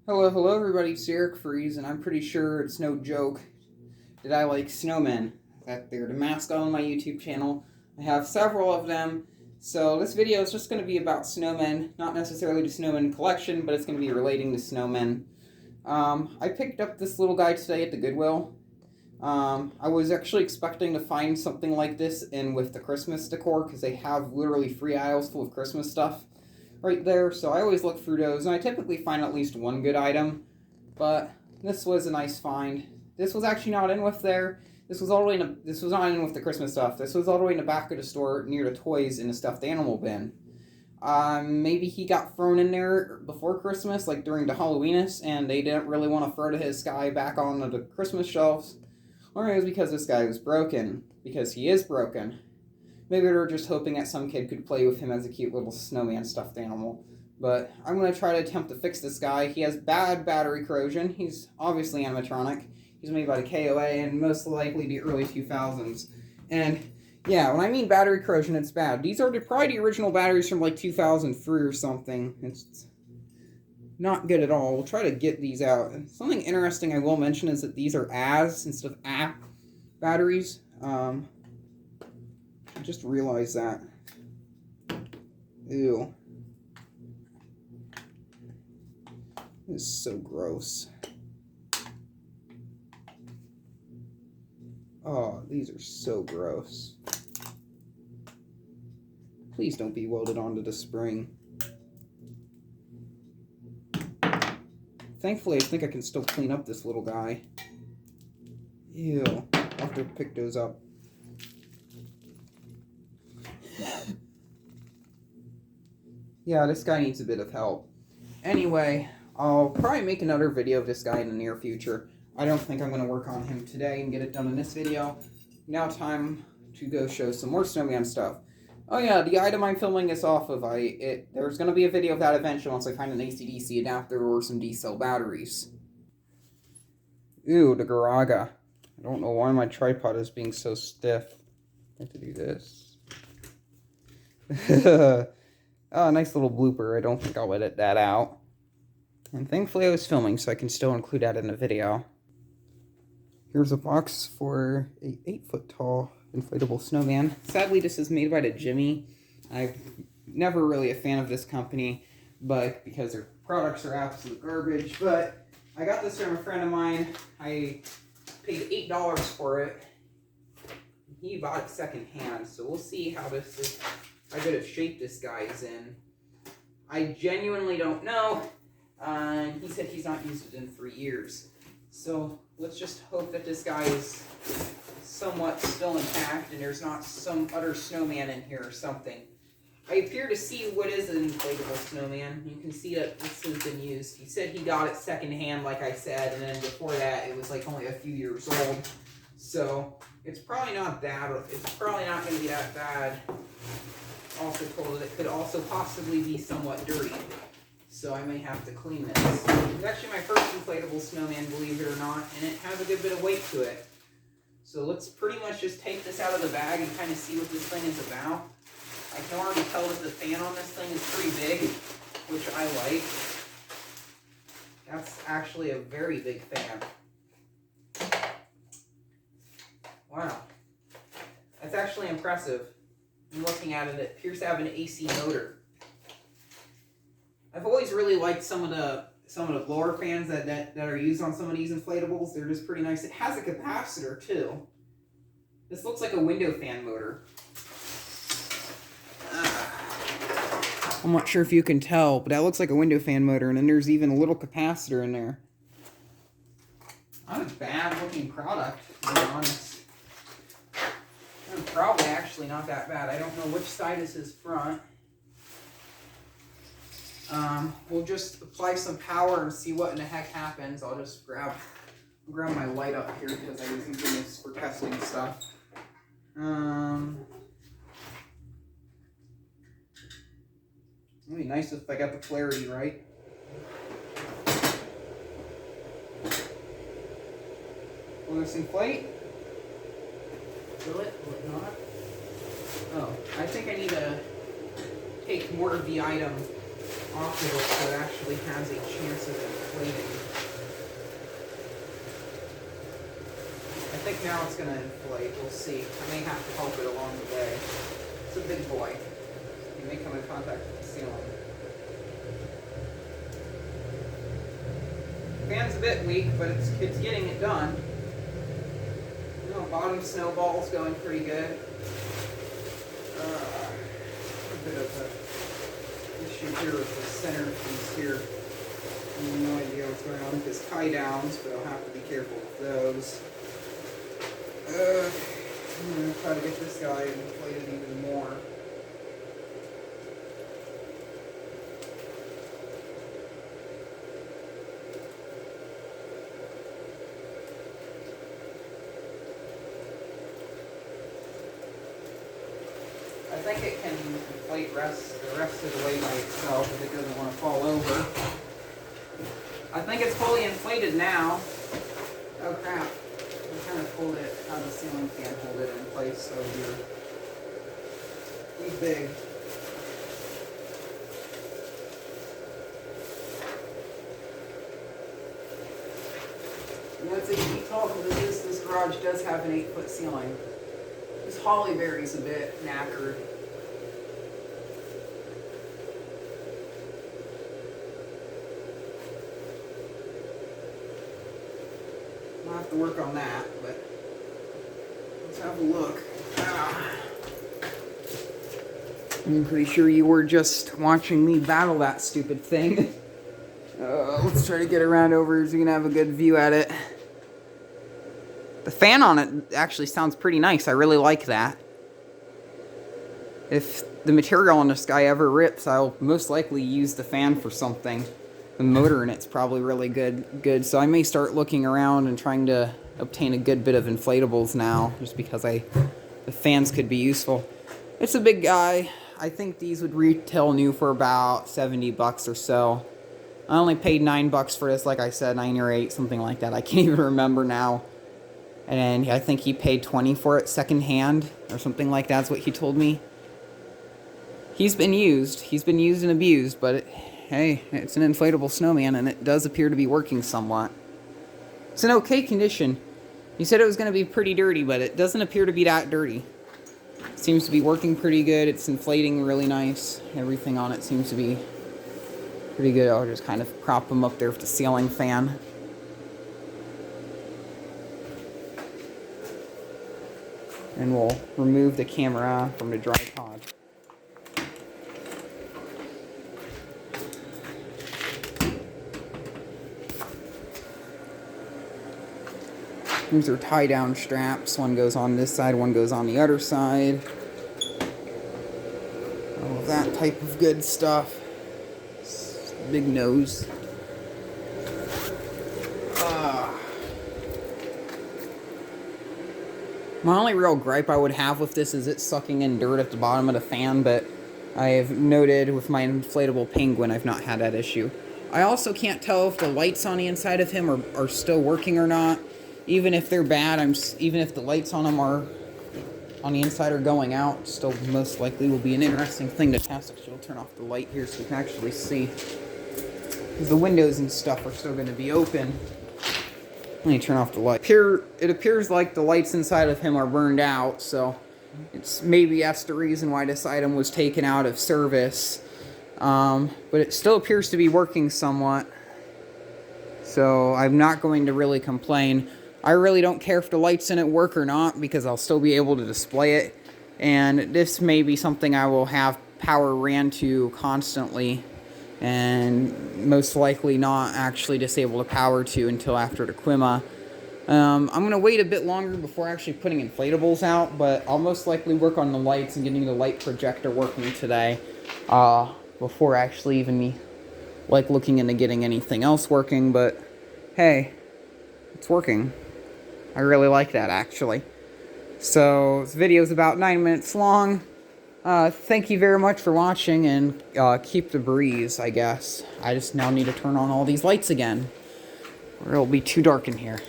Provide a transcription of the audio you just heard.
Hello, hello everybody, it's Eric Freeze, and I'm pretty sure it's no joke that I like snowmen. That they're the mascot on my YouTube channel. I have several of them, so this video is just going to be about snowmen, not necessarily the snowman collection, but it's going to be relating to snowmen. I picked up this little guy today at the Goodwill. I was actually expecting to find something like this in with the Christmas decor, because they have literally 3 aisles full of Christmas stuff right there, so I always look through those, and I typically find at least one good item, but this was a nice find. This was actually not in with there. This was not in with the Christmas stuff. This was all the way in the back of the store near the toys in the stuffed animal bin. Maybe he got thrown in there before Christmas, like during the Halloweenist, and they didn't really want to throw his guy back onto the Christmas shelves. Or it was because this guy was broken, because he is broken. Maybe they're just hoping that some kid could play with him as a cute little snowman stuffed animal. But I'm going to try to attempt to fix this guy. He has bad battery corrosion. He's obviously animatronic. He's made by the KOA and most likely the early 2000s. And yeah, when I mean battery corrosion, it's bad. These are probably the original batteries from like 2003 or something. It's not good at all. We'll try to get these out. Something interesting I will mention is that these are AS instead of A batteries. I just realized that. Ew. This is so gross. Oh, these are so gross. Please don't be welded onto the spring. Thankfully, I think I can still clean up this little guy. Ew. I'll have to pick those up. Yeah, this guy needs a bit of help. Anyway, I'll probably make another video of this guy in the near future. I don't think I'm going to work on him today and get it done in this video. Now time to go show some more snowman stuff. Oh yeah, the item I'm filming this off of, there's going to be a video of that eventually once I find an AC/DC adapter or some D-cell batteries. Ew, the Garaga. I don't know why my tripod is being so stiff. I have to do this. Oh, nice little blooper. I don't think I'll edit that out. And thankfully I was filming, so I can still include that in the video. Here's a box for a 8-foot tall inflatable snowman. Sadly, this is made by the Jimmy. I'm never really a fan of this company, but because their products are absolute garbage. But I got this from a friend of mine. I paid $8 for it. He bought it secondhand, so we'll see how this is. How good of shape this guy is in. I genuinely don't know. He said he's not used it in 3 years. So let's just hope that this guy is somewhat still intact and there's not some other snowman in here or something. I appear to see what is an inflatable snowman. You can see that this has been used. He said he got it secondhand, like I said, and then before that it was like only a few years old. So it's probably not that, it's probably not going to be that bad. Also told that it could also possibly be somewhat dirty, so I may have to clean this. It's actually my first inflatable snowman, believe it or not, and it has a good bit of weight to it. So let's pretty much just take this out of the bag and kind of see what this thing is about. I can already tell that the fan on this thing is pretty big, which I like. That's actually a very big fan. Wow. That's actually impressive. I'm looking at it, it appears to have an AC motor. I've always really liked some of the blower fans that are used on some of these inflatables. They're just pretty nice. It has a capacitor too. This looks like a window fan motor. I'm not sure if you can tell, but that looks like a window fan motor, and then there's even a little capacitor in there. Not a bad looking product, to be honest. Probably actually not that bad. I don't know which side is his front. We'll just apply some power and see what in the heck happens. I'll just grab my light up here because I was using this for testing stuff. It'd be nice if I got the clarity right. Will this inflate? Will it? Will it not? Oh, I think I need to take more of the item off of it so it actually has a chance of inflating. I think now it's going to inflate. We'll see. I may have to help it along the way. It's a big boy. You may come in contact with the ceiling. The fan's a bit weak, but it's getting it done. You know, bottom snowball's going pretty good. A bit of an issue here with the center piece here. I have no idea what's going on with his tie downs, but I'll have to be careful with those. I'm going to try to get this guy inflated even more. I think it can inflate the rest of the way by itself if it doesn't want to fall over. I think it's fully inflated now. Oh crap. I'm trying to pull it out of the ceiling fan, hold it in place so here. He's big. You know, it's a detail because this garage does have an 8-foot ceiling. This hollyberry's a bit knackered. I'll have to work on that, but let's have a look. I'm pretty sure you were just watching me battle that stupid thing. Let's try to get around over so you can have a good view at it. The fan on it actually sounds pretty nice. I really like that. If the material on this guy ever rips, I'll most likely use the fan for something. The motor in it's probably really good. So I may start looking around and trying to obtain a good bit of inflatables now, just because the fans could be useful. It's a big guy. I think these would retail new for about 70 bucks or so. I only paid $9 for this, like I said, 9 or 8, something like that. I can't even remember now. And I think he paid 20 for it secondhand or something like that. That's what he told me. He's been used. He's been used and abused, but hey, it's an inflatable snowman, and it does appear to be working somewhat. It's in okay condition. He said it was going to be pretty dirty, but it doesn't appear to be that dirty. It seems to be working pretty good. It's inflating really nice. Everything on it seems to be pretty good. I'll just kind of prop him up there with the ceiling fan. And we'll remove the camera from the tripod. Here's our tie-down straps. One goes on this side, one goes on the other side. All of that type of good stuff. Big nose. My only real gripe I would have with this is it's sucking in dirt at the bottom of the fan, but I have noted with my inflatable penguin I've not had that issue. I also can't tell if the lights on the inside of him are still working or not. Even if they're bad, even if the lights on them are on the inside are going out, still most likely will be an interesting thing to test. Actually, I'll turn off the light here so you can actually see. Because the windows and stuff are still going to be open. Let me turn off the light. It appears like the lights inside of him are burned out, so maybe that's the reason why this item was taken out of service. But it still appears to be working somewhat. So I'm not going to really complain. I really don't care if the lights in it work or not, because I'll still be able to display it. And this may be something I will have power ran to constantly, and most likely not actually disable the power to until after the Quima. I'm going to wait a bit longer before actually putting inflatables out, but I'll most likely work on the lights and getting the light projector working today, before actually even looking into getting anything else working. But hey, it's working. I really like that, actually. So this video is about 9 minutes long. Thank you very much for watching, and keep the breeze, I guess. I just now need to turn on all these lights again, or it'll be too dark in here.